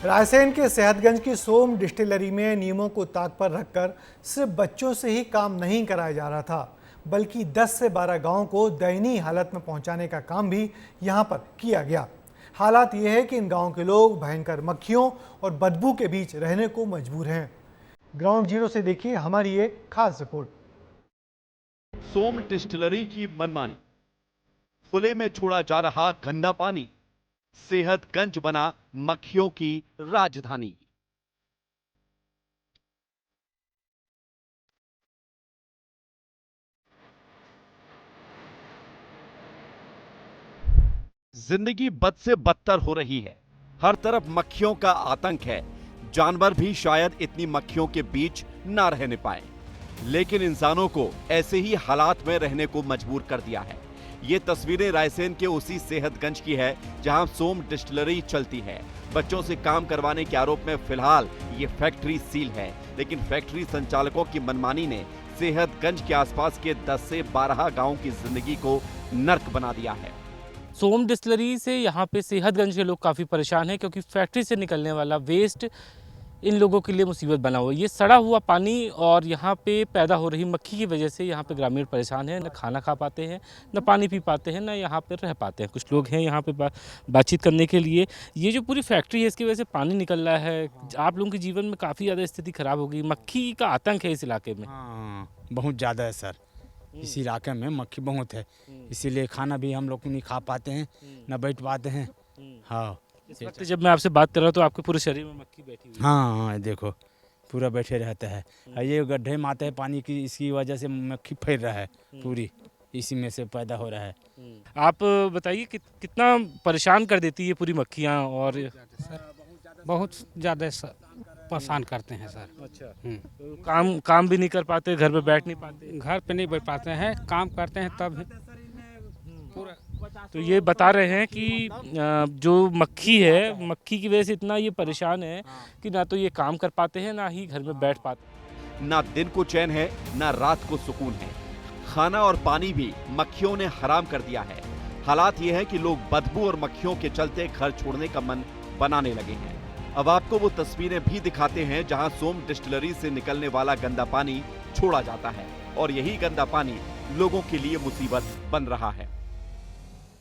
रायसेन के सेहतगंज की सोम डिस्टिलरी में नियमों को ताक पर रखकर सिर्फ बच्चों से ही काम नहीं कराया जा रहा था, बल्कि 10 से 12 गांवों को दयनीय हालत में पहुंचाने का काम भी यहां पर किया गया। हालात ये है कि इन गांवों के लोग भयंकर मक्खियों और बदबू के बीच रहने को मजबूर हैं। ग्राउंड जीरो से देखिए हमारी ये खास रिपोर्ट। सोम डिस्टिलरी की मनमानी, खुले में छोड़ा जा रहा गंदा पानी, सेहतगंज बना मक्खियों की राजधानी। जिंदगी बद से बदतर हो रही है। हर तरफ मक्खियों का आतंक है। जानवर भी शायद इतनी मक्खियों के बीच ना रहने पाए, लेकिन इंसानों को ऐसे ही हालात में रहने को मजबूर कर दिया है। ये तस्वीरें रायसेन के उसी सेहतगंज की है जहां सोम डिस्टिलरी चलती है। बच्चों से काम करवाने के आरोप में फिलहाल ये फैक्ट्री सील है, लेकिन फैक्ट्री संचालकों की मनमानी ने सेहतगंज के आसपास के 10 से 12 गांवों की जिंदगी को नर्क बना दिया है। सोम डिस्टिलरी से यहाँ पे सेहतगंज के लोग काफ़ी परेशान हैं, क्योंकि फैक्ट्री से निकलने वाला वेस्ट इन लोगों के लिए मुसीबत बना हुआ है। ये सड़ा हुआ पानी और यहाँ पे पैदा हो रही मक्खी की वजह से यहाँ पे ग्रामीण परेशान हैं। न खाना खा पाते हैं, न पानी पी पाते हैं, न यहाँ पे रह पाते हैं। कुछ लोग हैं यहाँ पे बातचीत करने के लिए। ये जो पूरी फैक्ट्री है, इसकी वजह से पानी निकल रहा है। आप लोगों के जीवन में काफ़ी ज़्यादा स्थिति खराब हो गई। मक्खी का आतंक है इस इलाके में। हाँ, बहुत ज़्यादा है सर। इस इलाके में मक्खी बहुत है, इसीलिए खाना भी हम लोग नहीं खा पाते हैं, न बैठ पाते हैं। हाँ, इस वक्त जब मैं आपसे बात कर रहा हूँ तो आपके पूरे शरीर में मक्खी बैठी हुई है। हाँ, देखो पूरा बैठे रहता है। ये गड्ढे में आता है पानी की, इसकी वजह से मक्खी फैल रहा है, पूरी इसी में से पैदा हो रहा है। आप बताइए कितना परेशान कर देती है पूरी मक्खियाँ। और बहुत ज़्यादा परेशान करते हैं सर। अच्छा, तो काम भी नहीं कर पाते, घर में बैठ नहीं पाते। घर पे नहीं बैठ पाते हैं, काम करते हैं तब पूरा। तो ये बता रहे हैं कि जो मक्खी है, मक्खी की वजह से इतना ये परेशान है कि ना तो ये काम कर पाते हैं, ना ही घर में बैठ पाते। ना दिन को चैन है, ना रात को सुकून है। खाना और पानी भी मक्खियों ने हराम कर दिया है। हालात ये है कि लोग बदबू और मक्खियों के चलते घर छोड़ने का मन बनाने लगे हैं। अब आपको वो तस्वीरें भी दिखाते हैं जहां सोम डिस्टिलरी से निकलने वाला गंदा पानी छोड़ा जाता है, और यही गंदा पानी लोगों के लिए मुसीबत बन रहा है।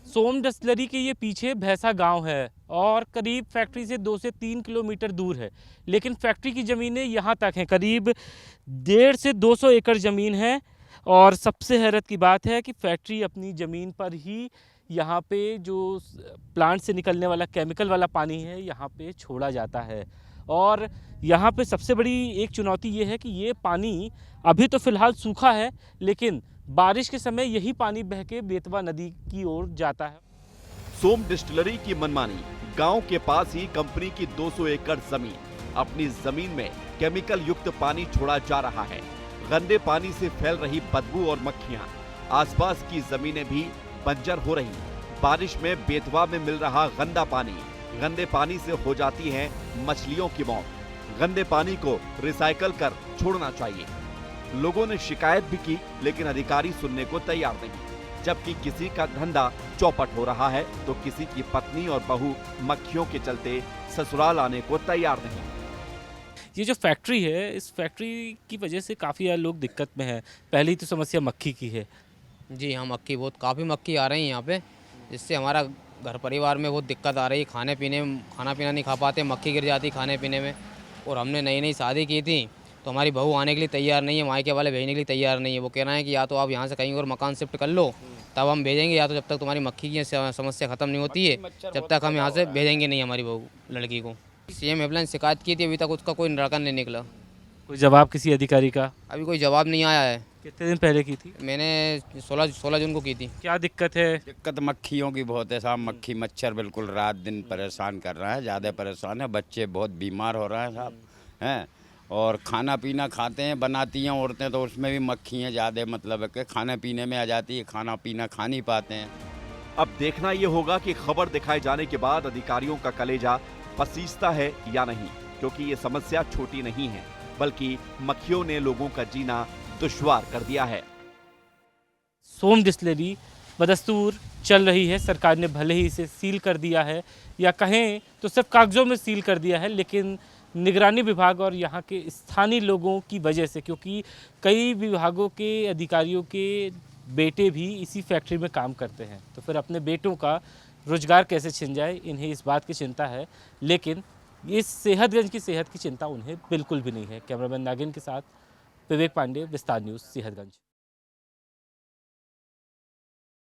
सोम डिस्टिलरी के ये पीछे भैंसा गांव है और करीब फैक्ट्री से 2 से 3 किलोमीटर दूर है, लेकिन फैक्ट्री की ज़मीनें यहाँ तक हैं। करीब 150 से 200 एकड़ ज़मीन है। और सबसे हैरत की बात है कि फैक्ट्री अपनी ज़मीन पर ही यहाँ पे जो प्लांट से निकलने वाला केमिकल वाला पानी है यहाँ पे छोड़ा जाता है। और यहाँ पे सबसे बड़ी एक चुनौती ये है कि ये पानी अभी तो फ़िलहाल सूखा है, लेकिन बारिश के समय यही पानी बह के बेतवा नदी की ओर जाता है। सोम डिस्टिलरी की मनमानी, गांव के पास ही कंपनी की 200 एकड़ जमीन, अपनी जमीन में केमिकल युक्त पानी छोड़ा जा रहा है। गंदे पानी से फैल रही बदबू और मक्खियां, आसपास की जमीनें भी बंजर हो रही। बारिश में बेतवा में मिल रहा गंदा पानी, गंदे पानी से हो जाती है मछलियों की मौत। गंदे पानी को रिसाइकल कर छोड़ना चाहिए। लोगों ने शिकायत भी की, लेकिन अधिकारी सुनने को तैयार नहीं। जबकि किसी का धंधा चौपट हो रहा है तो किसी की पत्नी और बहू मक्खियों के चलते ससुराल आने को तैयार नहीं। ये जो फैक्ट्री है, इस फैक्ट्री की वजह से काफ़ी लोग दिक्कत में हैं। पहली तो समस्या मक्खी की है। जी हाँ, काफ़ी मक्खी आ रही है यहाँ पे, जिससे हमारा घर परिवार में बहुत दिक्कत आ रही है। खाना पीना नहीं खा पाते, मक्खी गिर जाती खाने पीने में। और हमने नई शादी की थी तो हमारी बहू आने के लिए तैयार नहीं है, मायके वाले भेजने के लिए तैयार नहीं है। वो कह रहे हैं कि या तो आप यहाँ से कहीं और मकान शिफ्ट कर लो तब हम भेजेंगे, या तो जब तक तुम्हारी मक्खी की समस्या ख़त्म नहीं होती है जब तक हम यहाँ से भेजेंगे नहीं हमारी बहू लड़की को। सीएम हेल्पलाइन शिकायत की थी, अभी तक उसका कोई निराकरण नहीं निकला। कोई जवाब किसी अधिकारी का? अभी कोई जवाब नहीं आया है। कितने दिन पहले की थी? मैंने 16 जून को की थी। क्या दिक्कत है? दिक्कत मक्खियों की बहुत है साहब। मक्खी मच्छर बिल्कुल रात दिन परेशान कर रहा है, ज़्यादा परेशान है। बच्चे बहुत बीमार हो रहे हैं साहब हैं। और खाना पीना खाते हैं, बनाती हैं औरतें, तो उसमें भी मक्खियाँ ज़्यादा, मतलब कि खाने पीने में आ जाती है, खाना पीना खा नहीं पाते हैं। अब देखना यह होगा कि खबर दिखाए जाने के बाद अधिकारियों का कलेजा पसीजता है या नहीं, क्योंकि ये समस्या छोटी नहीं है, बल्कि मक्खियों ने लोगों का जीना दुश्वार कर दिया है। सोम डिस्टिलरी बदस्तूर चल रही है। सरकार ने भले ही इसे सील कर दिया है या कहें तो सिर्फ कागज़ों में सील कर दिया है, लेकिन निगरानी विभाग और यहाँ के स्थानीय लोगों की वजह से, क्योंकि कई विभागों के अधिकारियों के बेटे भी इसी फैक्ट्री में काम करते हैं, तो फिर अपने बेटों का रोजगार कैसे छिन जाए, इन्हें इस बात की चिंता है। लेकिन इस सेहतगंज की सेहत की चिंता उन्हें बिल्कुल भी नहीं है। कैमरामैन नागिन के साथ विवेक पांडे, विस्तार न्यूज़, सेहतगंज।